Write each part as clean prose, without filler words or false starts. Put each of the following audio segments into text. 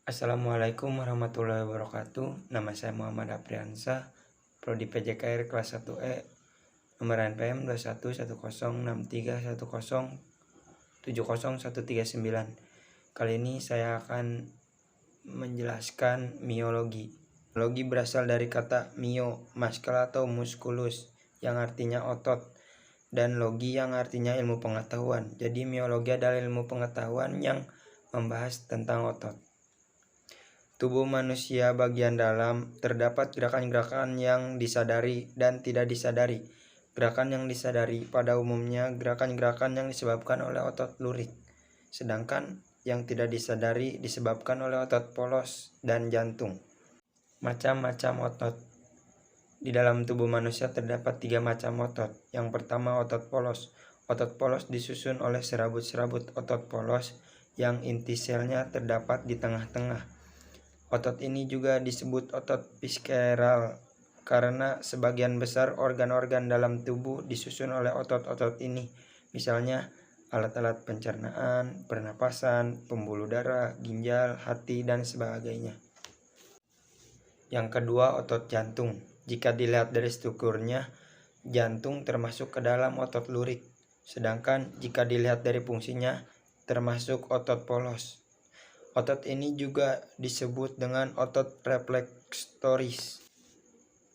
Assalamualaikum warahmatullahi wabarakatuh. Nama saya Muhammad Apriansyah, Prodi PJKR kelas 1E, nomor NPM 21106310700139. Kali ini saya akan menjelaskan miologi. Miologi berasal dari kata mio, muscle atau musculus, yang artinya otot, dan logi yang artinya ilmu pengetahuan. Jadi miologi adalah ilmu pengetahuan yang membahas tentang otot. Tubuh manusia bagian dalam terdapat gerakan-gerakan yang disadari dan tidak disadari. Gerakan yang disadari pada umumnya gerakan-gerakan yang disebabkan oleh otot lurik, sedangkan yang tidak disadari disebabkan oleh otot polos dan jantung. Macam-macam otot. Di dalam tubuh manusia terdapat 3 macam otot. Yang pertama, otot polos. Otot polos disusun oleh serabut-serabut otot polos yang inti selnya terdapat di tengah-tengah. Otot ini juga disebut otot visceral karena sebagian besar organ-organ dalam tubuh disusun oleh otot-otot ini. Misalnya alat-alat pencernaan, pernapasan, pembuluh darah, ginjal, hati, dan sebagainya. Yang kedua, otot jantung. Jika dilihat dari strukturnya, jantung termasuk ke dalam otot lurik. Sedangkan jika dilihat dari fungsinya, termasuk otot polos. Otot ini juga disebut dengan otot reflektoris.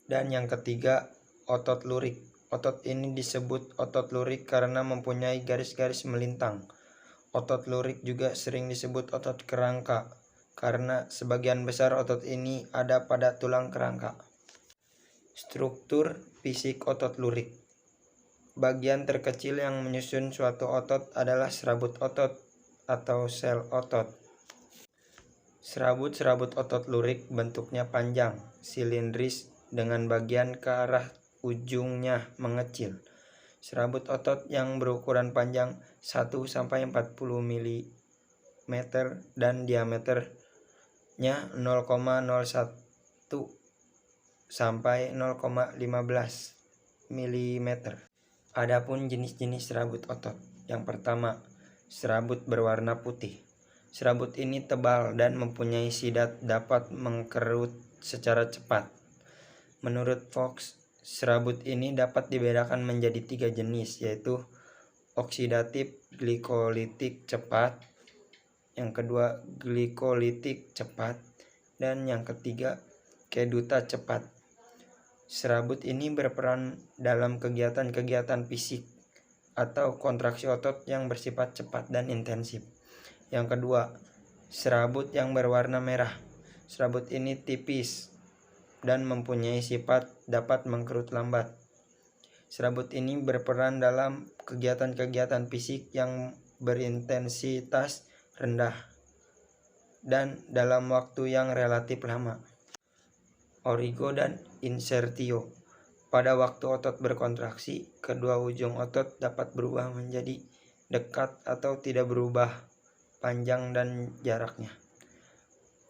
Dan yang ketiga, otot lurik. Otot ini disebut otot lurik karena mempunyai garis-garis melintang. Otot lurik juga sering disebut otot kerangka karena sebagian besar otot ini ada pada tulang kerangka. Struktur fisik otot lurik. Bagian terkecil yang menyusun suatu otot adalah serabut otot atau sel otot. Serabut-serabut otot lurik bentuknya panjang, silindris dengan bagian ke arah ujungnya mengecil. Serabut otot yang berukuran panjang 1-40 mm dan diameternya 0,01 sampai 0,15 mm. Adapun jenis-jenis serabut otot. Yang pertama, serabut berwarna putih. Serabut ini tebal dan mempunyai sidat dapat mengkerut secara cepat. Menurut Fox, serabut ini dapat dibedakan menjadi 3 jenis, yaitu oksidatif glikolitik cepat, yang kedua glikolitik cepat, dan yang ketiga keduta cepat. Serabut ini berperan dalam kegiatan-kegiatan fisik atau kontraksi otot yang bersifat cepat dan intensif. Yang kedua, serabut yang berwarna merah. Serabut ini tipis dan mempunyai sifat dapat mengkerut lambat. Serabut ini berperan dalam kegiatan-kegiatan fisik yang berintensitas rendah dan dalam waktu yang relatif lama. Origo dan insertio. Pada waktu otot berkontraksi, kedua ujung otot dapat berubah menjadi dekat atau tidak berubah panjang dan jaraknya.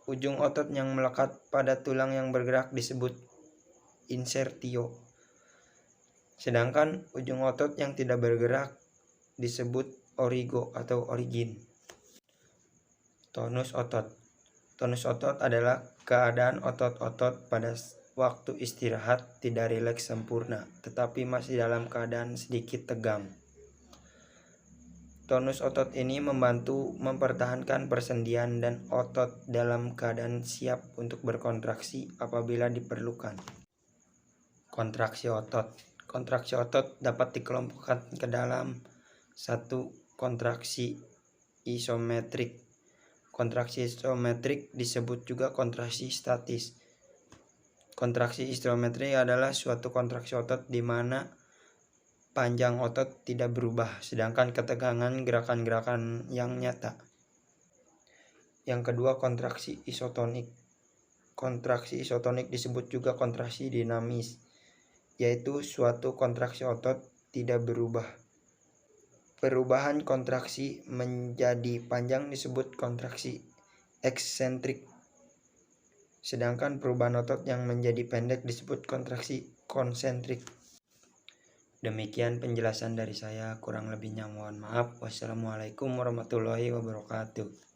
Ujung otot yang melekat pada tulang yang bergerak disebut insertio. Sedangkan ujung otot yang tidak bergerak disebut origo atau origin. Tonus otot. Tonus otot adalah keadaan otot-otot pada waktu istirahat tidak rileks sempurna, tetapi masih dalam keadaan sedikit tegang. Tonus otot ini membantu mempertahankan persendian dan otot dalam keadaan siap untuk berkontraksi apabila diperlukan. Kontraksi otot. Kontraksi otot dapat dikelompokkan ke dalam 1. Kontraksi isometrik. Kontraksi isometrik disebut juga kontraksi statis. Kontraksi isometrik adalah suatu kontraksi otot di mana panjang otot tidak berubah, sedangkan ketegangan gerakan-gerakan yang nyata. Yang kedua, kontraksi isotonik. Kontraksi isotonik disebut juga kontraksi dinamis, yaitu suatu kontraksi otot tidak berubah. Perubahan kontraksi menjadi panjang disebut kontraksi eksentrik, sedangkan perubahan otot yang menjadi pendek disebut kontraksi konsentrik. Demikian penjelasan dari saya, kurang lebihnya mohon maaf. Wassalamualaikum warahmatullahi wabarakatuh.